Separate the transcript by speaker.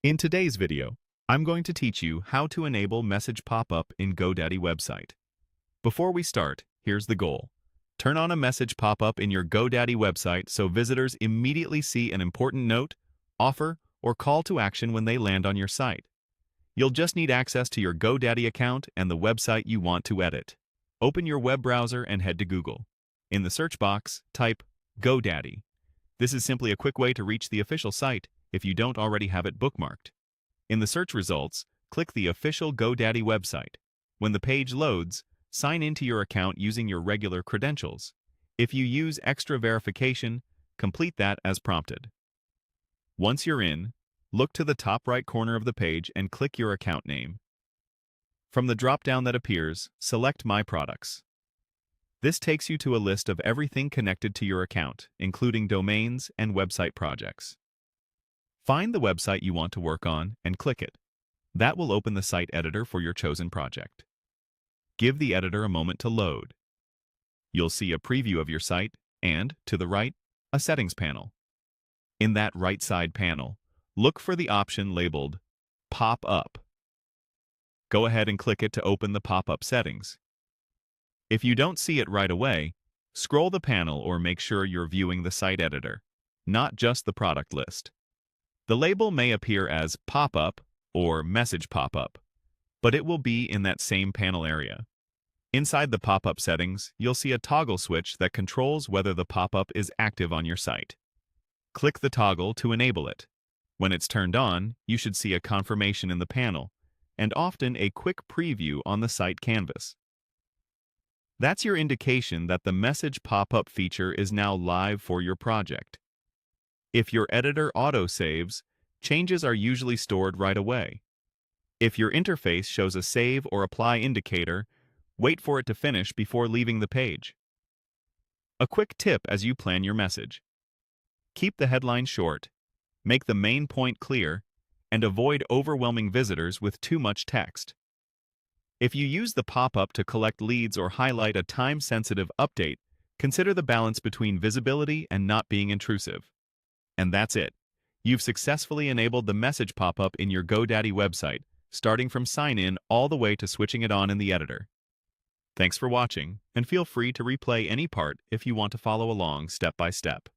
Speaker 1: In today's video, I'm going to teach you how to enable message pop-up in GoDaddy website. Before we start, here's the goal. Turn on a message pop-up in your GoDaddy website so visitors immediately see an important note, offer, or call to action when they land on your site. You'll just need access to your GoDaddy account and the website you want to edit. Open your web browser and head to Google. In the search box, type GoDaddy. This is simply a quick way to reach the official site if you don't already have it bookmarked. In the search results, click the official GoDaddy website. When the page loads, sign into your account using your regular credentials. If you use extra verification, complete that as prompted. Once you're in, look to the top right corner of the page and click your account name. From the drop-down that appears, select My Products. This takes you to a list of everything connected to your account, including domains and website projects. Find the website you want to work on and click it. That will open the site editor for your chosen project. Give the editor a moment to load. You'll see a preview of your site and, to the right, a settings panel. In that right side panel, look for the option labeled Pop-up. Go ahead and click it to open the pop-up settings. If you don't see it right away, scroll the panel or make sure you're viewing the site editor, not just the product list. The label may appear as Pop-up or Message Pop-up, but it will be in that same panel area. Inside the pop-up settings, you'll see a toggle switch that controls whether the pop-up is active on your site. Click the toggle to enable it. When it's turned on, you should see a confirmation in the panel, and often a quick preview on the site canvas. That's your indication that the Message Pop-up feature is now live for your project. If your editor auto-saves, changes are usually stored right away. If your interface shows a save or apply indicator, wait for it to finish before leaving the page. A quick tip as you plan your message. Keep the headline short, make the main point clear, and avoid overwhelming visitors with too much text. If you use the pop-up to collect leads or highlight a time-sensitive update, consider the balance between visibility and not being intrusive. And that's it. You've successfully enabled the message pop-up in your GoDaddy website, starting from sign-in all the way to switching it on in the editor. Thanks for watching, and feel free to replay any part if you want to follow along step by step.